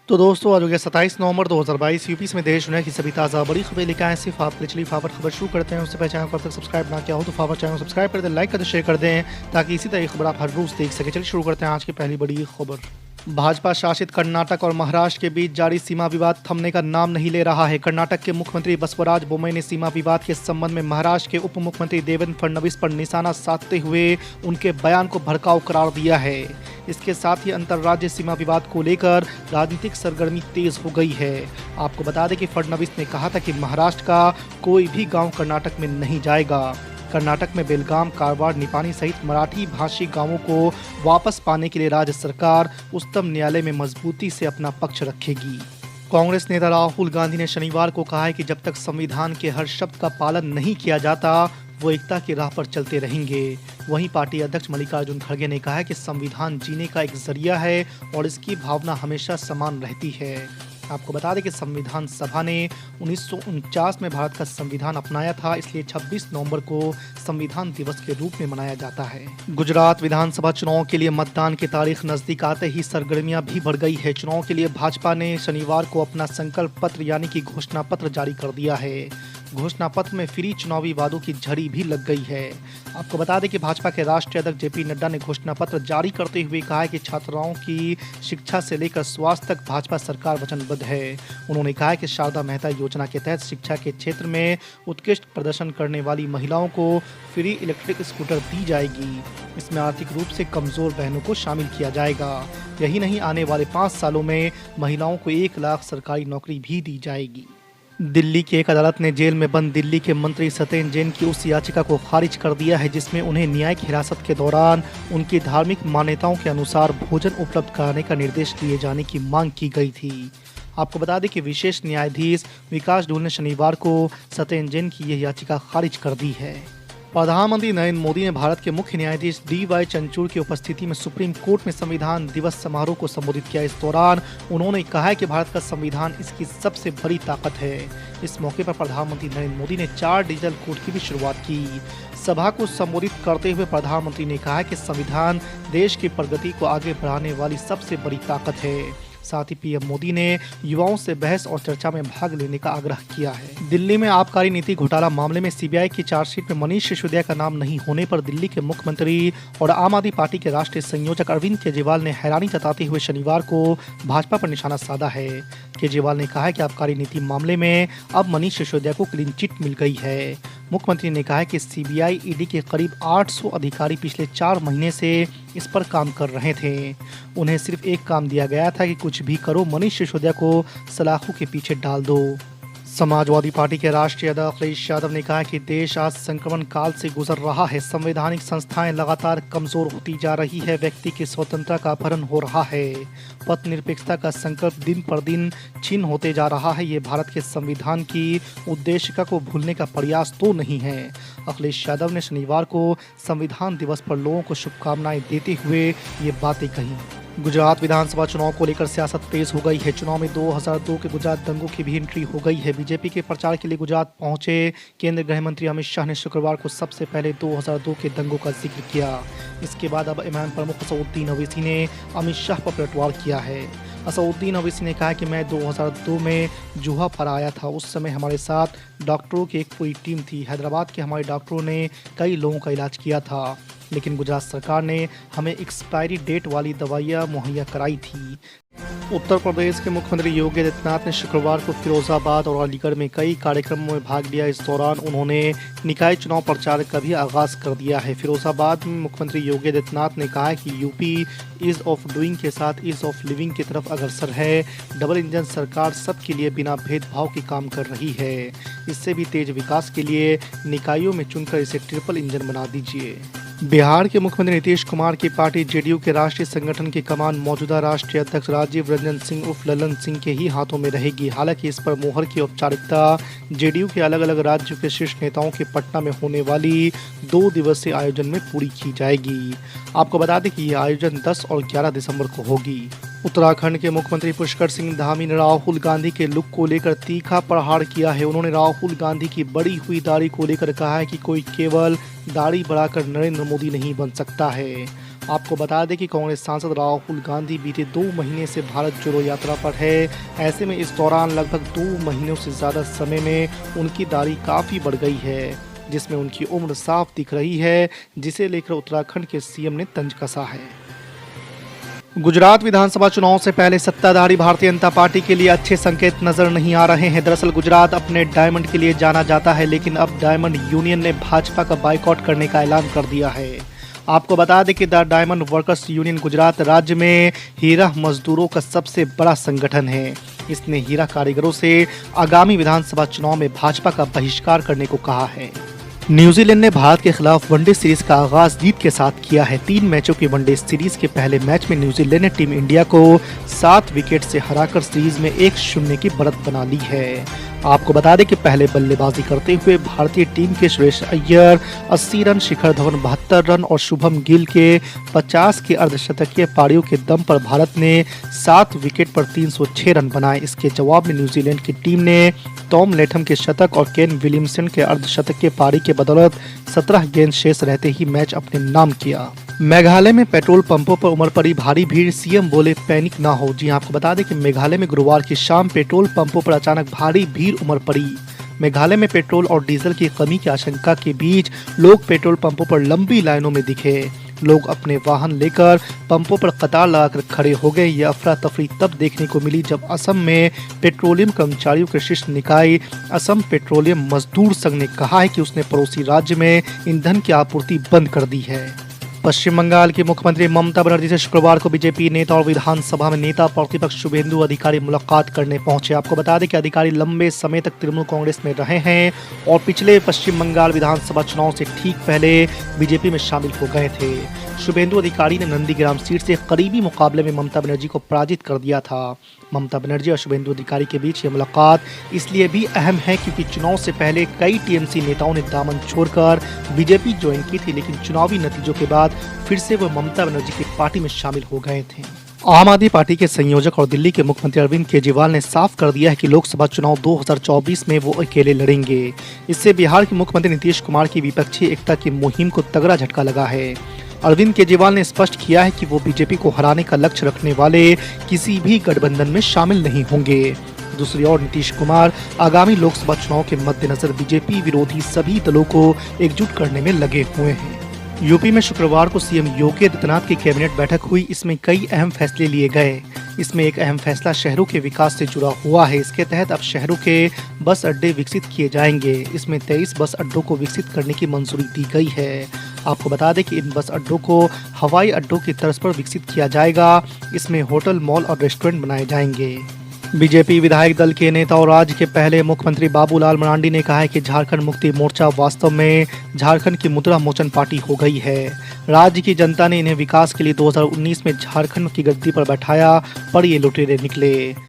तो दोस्तों आज हो गया 27 नवंबर 2022 यूपी में देश दुनिया की सभी ताज़ा बड़ी खबरें लेकर आए सिर्फ आपके लिए। चलिए फटाफट खबर शुरू करते हैं। उससे पहले चैनल को अब तक सब्सक्राइब ना किया हो तो फटाफट चैनल को सब्सक्राइब कर दें, लाइक कर दें, शेयर कर दें ताकि इसी तरह की खबर आप हर रोज देख सकें। चलिए शुरू करते हैं आज की पहली बड़ी खबर। भाजपा शासित कर्नाटक और महाराष्ट्र के बीच जारी सीमा विवाद थमने का नाम नहीं ले रहा है। कर्नाटक के मुख्यमंत्री बसवराज बोम्मई ने सीमा विवाद के संबंध में महाराष्ट्र के उप मुख्यमंत्री देवेंद्र फडणवीस पर निशाना साधते हुए उनके बयान को भड़काऊ करार दिया है। इसके साथ ही अंतर्राज्यीय सीमा विवाद को लेकर राजनीतिक सरगर्मी तेज हो गई है। आपको बता दें कि फडणवीस ने कहा था कि महाराष्ट्र का कोई भी गाँव कर्नाटक में नहीं जाएगा। कर्नाटक में बेलगाम, कारवार, निपानी सहित मराठी भाषी गांवों को वापस पाने के लिए राज्य सरकार उच्चतम न्यायालय में मजबूती से अपना पक्ष रखेगी। कांग्रेस नेता राहुल गांधी ने शनिवार को कहा है कि जब तक संविधान के हर शब्द का पालन नहीं किया जाता वो एकता की राह पर चलते रहेंगे। वहीं पार्टी अध्यक्ष मल्लिकार्जुन खड़गे ने कहा है कि संविधान जीने का एक जरिया है और इसकी भावना हमेशा समान रहती है। आपको बता दें कि संविधान सभा ने 1949 में भारत का संविधान अपनाया था, इसलिए 26 नवंबर को संविधान दिवस के रूप में मनाया जाता है। गुजरात विधानसभा चुनाव के लिए मतदान की तारीख नजदीक आते ही सरगर्मियां भी बढ़ गई है। चुनाव के लिए भाजपा ने शनिवार को अपना संकल्प पत्र यानी कि घोषणा पत्र जारी कर दिया है। घोषणा पत्र में फ्री चुनावी वादों की झड़ी भी लग गई है। आपको बता दें कि भाजपा के राष्ट्रीय अध्यक्ष जेपी नड्डा ने घोषणा पत्र जारी करते हुए कहा है कि छात्राओं की शिक्षा से लेकर स्वास्थ्य तक भाजपा सरकार वचनबद्ध है। उन्होंने कहा है कि शारदा मेहता योजना के तहत शिक्षा के क्षेत्र में उत्कृष्ट प्रदर्शन करने वाली महिलाओं को फ्री इलेक्ट्रिक स्कूटर दी जाएगी। इसमें आर्थिक रूप से कमजोर बहनों को शामिल किया जाएगा। यही नहीं, आने वाले 5 सालों में महिलाओं को 1 लाख सरकारी नौकरी भी दी जाएगी। दिल्ली की एक अदालत ने जेल में बंद दिल्ली के मंत्री सत्येंद्र जैन की उस याचिका को खारिज कर दिया है जिसमें उन्हें न्यायिक हिरासत के दौरान उनकी धार्मिक मान्यताओं के अनुसार भोजन उपलब्ध कराने का निर्देश दिए जाने की मांग की गई थी। आपको बता दें कि विशेष न्यायाधीश विकास ढूल ने शनिवार को सत्येंद्र जैन की यह याचिका खारिज कर दी है। प्रधानमंत्री नरेंद्र मोदी ने भारत के मुख्य न्यायाधीश DY चंद्रचूड़ की उपस्थिति में सुप्रीम कोर्ट में संविधान दिवस समारोह को संबोधित किया। इस दौरान उन्होंने कहा है कि भारत का संविधान इसकी सबसे बड़ी ताकत है। इस मौके पर प्रधानमंत्री नरेंद्र मोदी ने 4 डिजिटल कोर्ट की भी शुरुआत की। सभा को संबोधित करते हुए प्रधानमंत्री ने कहा कि संविधान देश की प्रगति को आगे बढ़ाने वाली सबसे बड़ी ताकत है। साथ ही पीएम मोदी ने युवाओं से बहस और चर्चा में भाग लेने का आग्रह किया है। दिल्ली में आबकारी नीति घोटाला मामले में सीबीआई की चार्जशीट में मनीष सिसोदिया का नाम नहीं होने पर दिल्ली के मुख्यमंत्री और आम आदमी पार्टी के राष्ट्रीय संयोजक अरविंद केजरीवाल ने हैरानी जताते हुए शनिवार को भाजपा पर निशाना साधा है। केजरीवाल ने कहा है कि आबकारी नीति मामले में अब मनीष सिसोदिया को क्लीन चिट मिल गई है। मुख्यमंत्री ने कहा है कि सीबीआई ईडी के करीब 800 अधिकारी पिछले 4 महीने से इस पर काम कर रहे थे। उन्हें सिर्फ एक काम दिया गया था कि कुछ भी करो, मनीष सिसोदिया को सलाखों के पीछे डाल दो। समाजवादी पार्टी के राष्ट्रीय अध्यक्ष अखिलेश यादव ने कहा कि देश आज संक्रमण काल से गुजर रहा है। संवैधानिक संस्थाएं लगातार कमजोर होती जा रही है। व्यक्ति की स्वतंत्रता का अपहरण हो रहा है। पथ निरपेक्षता का संकल्प दिन पर दिन छीन होते जा रहा है। ये भारत के संविधान की उद्देशिका को भूलने का प्रयास तो नहीं है। अखिलेश यादव ने शनिवार को संविधान दिवस पर लोगों को शुभकामनाएं देते हुए ये बातें कही। गुजरात विधानसभा चुनाव को लेकर सियासत तेज हो गई है। चुनाव में 2002 के गुजरात दंगों की भी एंट्री हो गई है। बीजेपी के प्रचार के लिए गुजरात पहुंचे केंद्रीय गृह मंत्री अमित शाह ने शुक्रवार को सबसे पहले 2002 के दंगों का जिक्र किया। इसके बाद अब इमरान प्रमुख असदुद्दीन ओवैसी ने अमित शाह पर पलटवार किया है। असदुद्दीन ओवैसी ने कहा कि मैं 2002 में जुहा पर आया था। उस समय हमारे साथ डॉक्टरों की एक पूरी टीम थी। हैदराबाद के हमारे डॉक्टरों ने कई लोगों का इलाज किया था, लेकिन गुजरात सरकार ने हमें एक्सपायरी डेट वाली दवाइयाँ मुहैया कराई थी। उत्तर प्रदेश के मुख्यमंत्री योगी आदित्यनाथ ने शुक्रवार को फिरोजाबाद और अलीगढ़ में कई कार्यक्रमों में भाग लिया। इस दौरान उन्होंने निकाय चुनाव प्रचार का भी आगाज कर दिया है। फिरोजाबाद में मुख्यमंत्री योगी आदित्यनाथ ने कहा है कि यूपी ईज ऑफ डूइंग के साथ ईज ऑफ लिविंग की तरफ अग्रसर है। डबल इंजन सरकार सबके लिए बिना भेदभाव के काम कर रही है। इससे भी तेज विकास के लिए निकायों में चुनकर इसे ट्रिपल इंजन बना दीजिए। बिहार के मुख्यमंत्री नीतीश कुमार की पार्टी जेडीयू के राष्ट्रीय संगठन की कमान मौजूदा राष्ट्रीय अध्यक्ष राजीव रंजन सिंह उर्फ ललन सिंह के ही हाथों में रहेगी। हालांकि इस पर मोहर की औपचारिकता जेडीयू के अलग अलग राज्यों के शीर्ष नेताओं के पटना में होने वाली 2 दिवसीय आयोजन में पूरी की जाएगी। आपको बता दें कि यह आयोजन 10 और 11 दिसंबर को होगी। उत्तराखंड के मुख्यमंत्री पुष्कर सिंह धामी ने राहुल गांधी के लुक को लेकर तीखा प्रहार किया है। उन्होंने राहुल गांधी की बड़ी हुई दाढ़ी को लेकर कहा है कि कोई केवल दाढ़ी बढ़ाकर नरेंद्र मोदी नहीं बन सकता है। आपको बता दें कि कांग्रेस सांसद राहुल गांधी बीते 2 महीने से भारत जोड़ो यात्रा पर है। ऐसे में इस दौरान लगभग 2 महीनों से ज़्यादा समय में उनकी दाढ़ी काफ़ी बढ़ गई है, जिसमें उनकी उम्र साफ दिख रही है, जिसे लेकर उत्तराखंड के सीएम ने तंज कसा है। गुजरात विधानसभा चुनाव से पहले सत्ताधारी भारतीय जनता पार्टी के लिए अच्छे संकेत नजर नहीं आ रहे हैं। दरअसल गुजरात अपने डायमंड के लिए जाना जाता है, लेकिन अब डायमंड यूनियन ने भाजपा का बाइकआउट करने का ऐलान कर दिया है। आपको बता दें कि the diamond workers union Gujarat राज्य में हीरा मजदूरों का सबसे बड़ा संगठन है। इसने हीरा कारीगरों से आगामी विधानसभा चुनाव में भाजपा का बहिष्कार करने को कहा है। न्यूजीलैंड ने भारत के खिलाफ वनडे सीरीज का आगाज जीत के साथ किया है। 3 मैचों की वनडे सीरीज के पहले मैच में न्यूजीलैंड ने टीम इंडिया को 7 विकेट से हराकर सीरीज में 1-0 की बढ़त बना ली है। आपको बता दें कि पहले बल्लेबाजी करते हुए भारतीय टीम के सुरेश अय्यर 80 रन, शिखर धवन 72 रन और शुभम गिल के 50 के अर्धशतकीय पारियों के दम पर भारत ने 7 विकेट पर 306 रन बनाए। इसके जवाब में न्यूजीलैंड की टीम ने टॉम लेथम के शतक और केन विलियमसन के अर्धशतकीय पारी के बदौलत 17 गेंद शेष रहते ही मैच अपने नाम किया। मेघालय में पेट्रोल पंपों पर उमड़ पड़ी भारी भीड़, सीएम बोले पैनिक ना हो। जी आपको बता दें कि मेघालय में गुरुवार की शाम पेट्रोल पंपों पर अचानक भारी भीड़ उमड़ पड़ी। मेघालय में पेट्रोल और डीजल की कमी की आशंका के बीच लोग पेट्रोल पंपों पर लंबी लाइनों में दिखे। लोग अपने वाहन लेकर पंपों पर कतार लगाकर खड़े हो गए। यह अफरा तफरी तब देखने को मिली जब असम में पेट्रोलियम कर्मचारियों के शीर्ष निकाय असम पेट्रोलियम मजदूर संघ ने कहा है कि उसने पड़ोसी राज्य में ईंधन की आपूर्ति बंद कर दी है। पश्चिम बंगाल की मुख्यमंत्री ममता बनर्जी से शुक्रवार को बीजेपी नेता और विधानसभा में नेता प्रतिपक्ष शुभेंदु अधिकारी मुलाकात करने पहुंचे। आपको बता दें कि अधिकारी लंबे समय तक तृणमूल कांग्रेस में रहे हैं और पिछले पश्चिम बंगाल विधानसभा चुनाव से ठीक पहले बीजेपी में शामिल हो गए थे। शुभेंदु अधिकारी ने नंदीग्राम सीट से करीबी मुकाबले में ममता बनर्जी को पराजित कर दिया था। ममता बनर्जी और शुभेंदु अधिकारी के बीच ये मुलाकात इसलिए भी अहम है क्योंकि चुनाव से पहले कई टीएमसी नेताओं ने दामन छोड़कर बीजेपी ज्वाइन की थी, लेकिन चुनावी नतीजों के बाद फिर से वो ममता बनर्जी की पार्टी में शामिल हो गए थे। आम आदमी पार्टी के संयोजक और दिल्ली के मुख्यमंत्री अरविंद केजरीवाल ने साफ कर दिया है कि लोकसभा चुनाव 2024 में वो अकेले लड़ेंगे। इससे बिहार के मुख्यमंत्री नीतीश कुमार की विपक्षी एकता की मुहिम को तगड़ा झटका लगा है। अरविंद केजरीवाल ने स्पष्ट किया है कि वो बीजेपी को हराने का लक्ष्य रखने वाले किसी भी गठबंधन में शामिल नहीं होंगे। दूसरी ओर नीतीश कुमार आगामी लोकसभा चुनाव के मद्देनजर बीजेपी विरोधी सभी दलों को एकजुट करने में लगे हुए हैं। यूपी में शुक्रवार को सीएम योगी आदित्यनाथ की कैबिनेट बैठक हुई। इसमें कई अहम फैसले लिए गए। इसमें एक अहम फैसला शहरों के विकास से जुड़ा हुआ है। इसके तहत अब शहरों के बस अड्डे विकसित किए जाएंगे। इसमें 23 बस अड्डों को विकसित करने की मंजूरी दी गई है। आपको बता दें कि इन बस अड्डों को हवाई अड्डों की तर्ज पर विकसित किया जाएगा। इसमें होटल, मॉल और रेस्टोरेंट बनाए जाएंगे। बीजेपी विधायक दल के नेता और राज्य के पहले मुख्यमंत्री बाबूलाल मरांडी ने कहा है कि झारखंड मुक्ति मोर्चा वास्तव में झारखंड की मुद्रा मोचन पार्टी हो गई है। राज्य की जनता ने इन्हें विकास के लिए 2019 में झारखंड की गद्दी पर बैठाया, पर ये लुटेरे निकले।